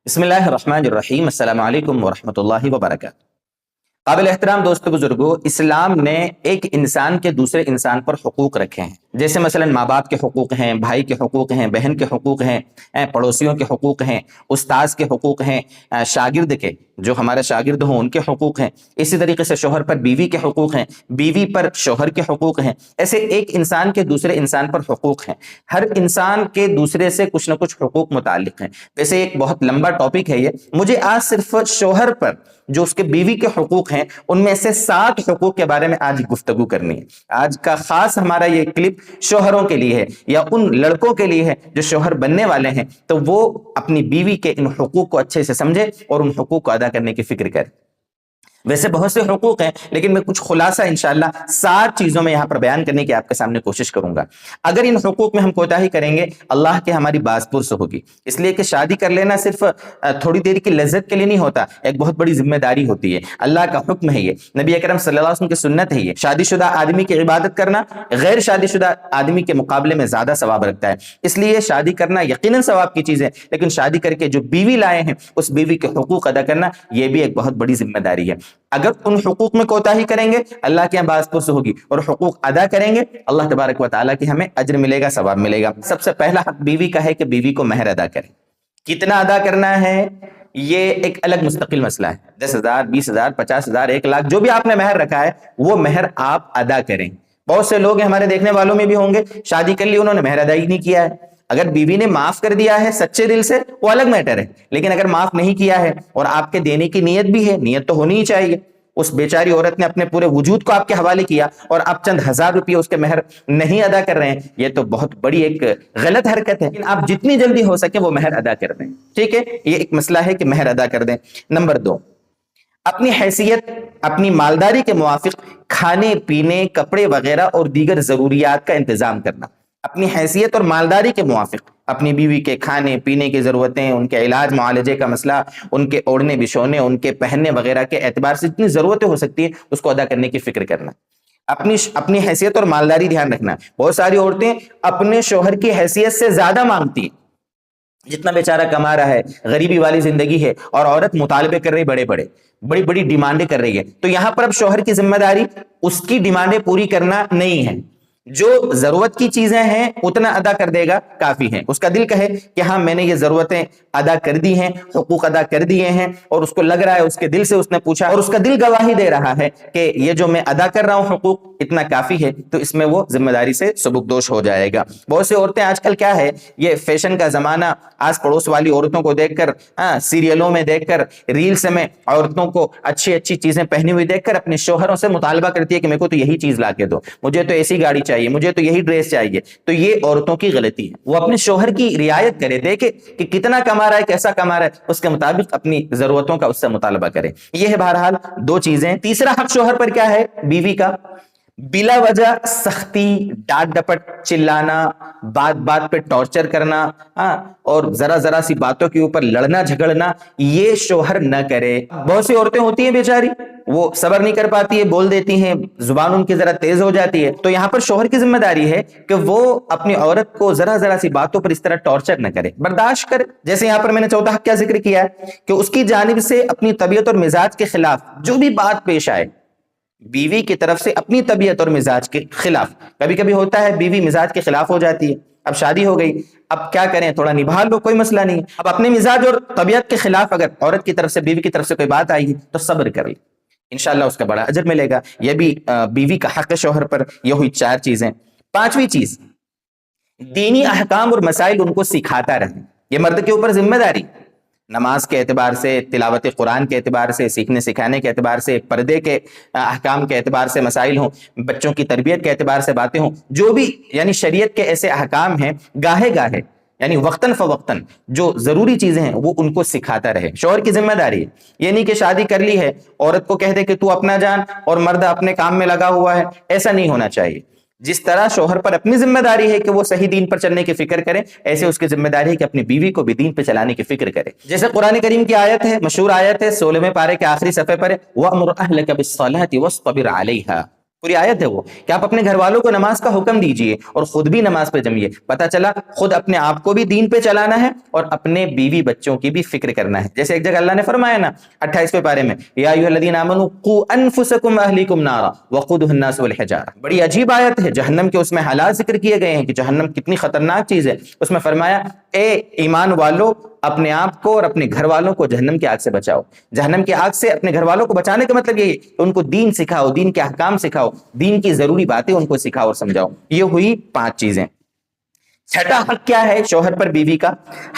بسم اللہ الرحمن الرحیم۔ السلام علیکم ورحمۃ اللہ وبرکاتہ۔ قابل احترام دوستو بزرگو، اسلام نے ایک انسان کے دوسرے انسان پر حقوق رکھے ہیں، جیسے مثلا ماں باپ کے حقوق ہیں، بھائی کے حقوق ہیں، بہن کے حقوق ہیں، پڑوسیوں کے حقوق ہیں، استاذ کے حقوق ہیں، شاگرد کے جو ہمارے شاگرد ہوں ان کے حقوق ہیں، اسی طریقے سے شوہر پر بیوی کے حقوق ہیں، بیوی پر شوہر کے حقوق ہیں، ایسے ایک انسان کے دوسرے انسان پر حقوق ہیں۔ ہر انسان کے دوسرے سے کچھ نہ کچھ حقوق متعلق ہیں۔ ویسے ایک بہت لمبا ٹاپک ہے یہ، مجھے آج صرف شوہر پر جو اس کے بیوی کے حقوق ہیں ان میں سے 7 حقوق کے بارے میں آج گفتگو کرنی ہے۔ آج کا خاص ہمارا یہ کلپ شوہروں کے لیے ہے، یا ان لڑکوں کے لیے ہے جو شوہر بننے والے ہیں، تو وہ اپنی بیوی کے ان حقوق کو اچھے سے سمجھے اور ان حقوق کو ادا کرنے کی فکر کرے۔ ویسے بہت سے حقوق ہیں، لیکن میں کچھ خلاصہ انشاءاللہ 7 چیزوں میں یہاں پر بیان کرنے کی آپ کے سامنے کوشش کروں گا۔ اگر ان حقوق میں ہم کوتاہی کریں گے، اللہ کے ہماری باز پرس ہوگی، اس لیے کہ شادی کر لینا صرف تھوڑی دیر کی لذت کے لیے نہیں ہوتا، ایک بہت بڑی ذمہ داری ہوتی ہے، اللہ کا حکم ہے، یہ نبی اکرم صلی اللہ علیہ وسلم کی سنت ہے۔ یہ شادی شدہ آدمی کی عبادت کرنا غیر شادی شدہ آدمی کے مقابلے میں زیادہ ثواب رکھتا ہے، اس لیے شادی کرنا یقیناً ثواب کی چیز ہے، لیکن شادی کر کے جو بیوی لائے ہیں اس بیوی کے حقوق ادا کرنا یہ بھی ایک بہت بڑی ذمہ داری ہے۔ اگر ان حقوق میں کوتاہی کریں گے، اللہ کے یہاں باز پرس ہوگی، اور حقوق ادا کریں گے، اللہ تبارک و تعالیٰ کی ہمیں اجر ملے گا، ثواب ملے گا۔ سب سے پہلا حق بیوی کا ہے کہ بیوی کو مہر ادا کرے۔ کتنا ادا کرنا ہے یہ ایک الگ مستقل مسئلہ ہے۔ 10,000 20,000 50,000 1,00,000 جو بھی آپ نے مہر رکھا ہے وہ مہر آپ ادا کریں۔ بہت سے لوگ ہمارے دیکھنے والوں میں بھی ہوں گے، شادی کر لی انہوں نے مہر ادا ہی نہیں کیا ہے۔ اگر بیوی نے معاف کر دیا ہے سچے دل سے وہ الگ میٹر ہے، لیکن اگر معاف نہیں کیا ہے اور آپ کے دینے کی نیت بھی ہے، نیت تو ہونی ہی چاہیے، اس بیچاری عورت نے اپنے پورے وجود کو آپ کے حوالے کیا اور آپ چند 1000 روپیہ اس کے مہر نہیں ادا کر رہے ہیں، یہ تو بہت بڑی ایک غلط حرکت ہے۔ آپ جتنی جلدی ہو سکے وہ مہر ادا کر دیں، ٹھیک ہے؟ یہ ایک مسئلہ ہے کہ مہر ادا کر دیں۔ نمبر 2، اپنی حیثیت اپنی مالداری کے موافق کھانے پینے کپڑے وغیرہ اور دیگر ضروریات کا انتظام کرنا۔ اپنی حیثیت اور مالداری کے موافق اپنی بیوی کے کھانے پینے کی ضرورتیں، ان کے علاج معالجے کا مسئلہ، ان کے اوڑھنے بچھونے، ان کے پہننے وغیرہ کے اعتبار سے جتنی ضرورتیں ہو سکتی ہیں اس کو ادا کرنے کی فکر کرنا۔ اپنی حیثیت اور مالداری دھیان رکھنا۔ بہت ساری عورتیں اپنے شوہر کی حیثیت سے زیادہ مانگتی ہیں، جتنا بیچارہ کما رہا ہے، غریبی والی زندگی ہے، اور عورت مطالبے کر رہی بڑی بڑی ڈیمانڈیں کر رہی ہے، تو یہاں پر اب شوہر کی ذمہ داری اس کی ڈیمانڈیں پوری کرنا نہیں ہے۔ جو ضرورت کی چیزیں ہیں اتنا ادا کر دے گا کافی ہے۔ اس کا دل کہے کہ ہاں میں نے یہ ضرورتیں ادا کر دی ہیں، حقوق ادا کر دیے ہیں، اور اس کو لگ رہا ہے، اس کے دل سے اس نے پوچھا اور اس کا دل گواہی دے رہا ہے کہ یہ جو میں ادا کر رہا ہوں حقوق اتنا کافی ہے، تو اس میں وہ ذمہ داری سے سبکدوش ہو جائے گا۔ بہت سی عورتیں آج کل کیا ہے، یہ فیشن کا زمانہ، آس پڑوس والی عورتوں کو دیکھ کر، سیریلوں میں دیکھ کر، ریلز میں عورتوں کو اچھی اچھی چیزیں پہنی ہوئی دیکھ کر اپنے شوہروں سے مطالبہ کرتی ہے کہ میرے کو تو یہی چیز لا کے دو، مجھے تو ایسی گاڑی چاہیے، مجھے تو یہی ڈریس چاہیے۔ تو یہ عورتوں کی غلطی ہے، وہ اپنے شوہر کی رعایت کرے، دیکھے کہ کتنا کما رہا ہے، کیسا کما رہا ہے، اس کے مطابق اپنی ضرورتوں کا اس سے مطالبہ کرے۔ یہ ہے بہرحال 2 چیزیں۔ تیسرا حق شوہر پر کیا ہے بیوی کا؟ بلا وجہ سختی، ڈانٹ ڈپٹ، چلانا، بات بات پہ ٹارچر کرنا، اور ذرا سی باتوں کے اوپر لڑنا جھگڑنا، یہ شوہر نہ کرے۔ بہت سی عورتیں ہوتی ہیں بیچاری، وہ صبر نہیں کر پاتی ہے، بول دیتی ہیں، زبان ان کی ذرا تیز ہو جاتی ہے، تو یہاں پر شوہر کی ذمہ داری ہے کہ وہ اپنی عورت کو ذرا سی باتوں پر اس طرح ٹارچر نہ کرے، برداشت کرے۔ جیسے یہاں پر میں نے چوتھا حق کیا ذکر کیا ہے کہ اس کی جانب سے اپنی طبیعت اور مزاج کے خلاف جو بھی بات پیش آئے، بیوی کی طرف سے اپنی طبیعت اور مزاج کے خلاف، کبھی کبھی ہوتا ہے بیوی مزاج کے خلاف ہو جاتی ہے، اب شادی ہو گئی، اب کیا کریں، تھوڑا نبھا لو، کوئی مسئلہ نہیں۔ اب اپنے مزاج اور طبیعت کے خلاف اگر عورت کی طرف سے، بیوی کی طرف سے کوئی بات آئی ہے تو صبر کر لے، انشاءاللہ اس کا بڑا اجر ملے گا۔ یہ بھی بیوی کا حق ہے شوہر پر۔ یہ ہوئی 4 چیزیں۔ 5ویں چیز، دینی احکام اور مسائل ان کو سکھاتا رہے۔ یہ مرد کے اوپر ذمہ داری، نماز کے اعتبار سے، تلاوت قرآن کے اعتبار سے، سیکھنے سکھانے کے اعتبار سے، پردے کے احکام کے اعتبار سے مسائل ہوں، بچوں کی تربیت کے اعتبار سے باتیں ہوں، جو بھی یعنی شریعت کے ایسے احکام ہیں، گاہے گاہے یعنی وقتاً فوقتاً جو ضروری چیزیں ہیں وہ ان کو سکھاتا رہے۔ شوہر کی ذمہ داری ہے، یہ نہیں کہ شادی کر لی ہے عورت کو کہہ دے کہ تو اپنا جان اور مرد اپنے کام میں لگا ہوا ہے، ایسا نہیں ہونا چاہیے۔ جس طرح شوہر پر اپنی ذمہ داری ہے کہ وہ صحیح دین پر چلنے کی فکر کرے، ایسے اس کی ذمہ داری ہے کہ اپنی بیوی کو بھی دین پہ چلانے کی فکر کرے۔ جیسے قرآن کریم کی آیت ہے، مشہور آیت ہے، 16ویں پارے کے آخری صفحے پر ہے، وَأْمُرْ أَهْلَكَ بِالصَّلَاةِ وَاصْطَبِرْ عَلَيْهَا۔ پوری آیت ہے وہ کہ آپ اپنے گھر والوں کو نماز کا حکم دیجئے اور خود بھی نماز پہ جمیے. پتہ چلا خود اپنے آپ کو بھی دین پہ چلانا ہے اور اپنے بیوی بچوں کی بھی فکر کرنا ہے. جیسے ایک جگہ اللہ نے فرمایا نا 28ویں پارے میں یا ایھا الذین آمنوا قوا انفسکم واہلیکم نارا وقودھا الناس والحجارہ. بڑی عجیب آیت ہے. جہنم کے اس میں حالات ذکر کیے گئے ہیں کہ جہنم کتنی خطرناک چیز ہے. اس میں فرمایا اے ایمان والو اپنے آپ کو اور اپنے گھر والوں کو جہنم کی آگ سے بچاؤ. جہنم کی آگ سے اپنے گھر والوں کو بچانے کا مطلب یہی ہے کہ ان کو دین سکھاؤ, دین کے احکام سکھاؤ, دین کی ضروری باتیں ان کو سکھاؤ اور سمجھاؤ. یہ ہوئی 5 چیزیں. چھٹا حق کیا ہے شوہر پر بیوی کا؟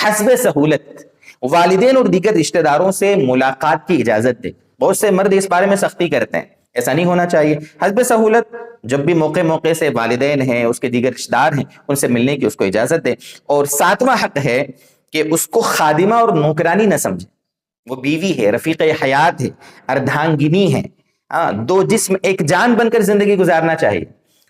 حسب سہولت. والدین اور دیگر رشتہ داروں سے ملاقات کی اجازت دے. بہت سے مرد اس بارے میں سختی کرتے ہیں, ایسا نہیں ہونا چاہیے. حسب سہولت, جب بھی موقع سے والدین ہیں, اس کے دیگر رشتہ دار ہیں, ان سے ملنے کی اس کو اجازت دے. اور 7واں حق ہے کہ اس کو خادمہ اور نوکرانی نہ سمجھے. وہ بیوی ہے, رفیق حیات ہے, اردھانگنی ہے, 2 جسم ایک جان بن کر زندگی گزارنا چاہیے.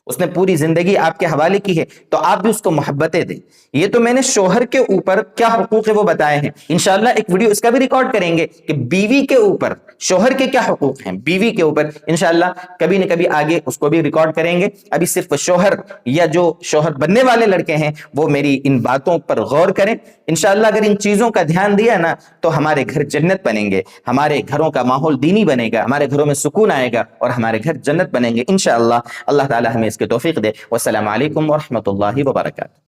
اس نے پوری زندگی آپ کے حوالے کی ہے تو آپ بھی اس کو محبتیں دیں. یہ تو میں نے شوہر کے اوپر کیا حقوق ہے وہ بتائے ہیں. انشاءاللہ ایک ویڈیو اس کا بھی ریکارڈ کریں گے کہ بیوی کے اوپر شوہر کے کیا حقوق ہیں, بیوی کے اوپر انشاءاللہ کبھی نہ کبھی آگے اس کو بھی ریکارڈ کریں گے. ابھی صرف شوہر یا جو شوہر بننے والے لڑکے ہیں وہ میری ان باتوں پر غور کریں. انشاءاللہ اگر ان چیزوں کا دھیان دیا نا تو ہمارے گھر جنت بنیں گے, ہمارے گھروں کا ماحول دینی بنے گا, ہمارے گھروں میں سکون آئے گا اور ہمارے گھر جنت بنیں گے انشاءاللہ. اللہ تعالی ہمیں اس کی توفیق دے. والسلام علیکم ورحمۃ اللہ وبرکاتہ.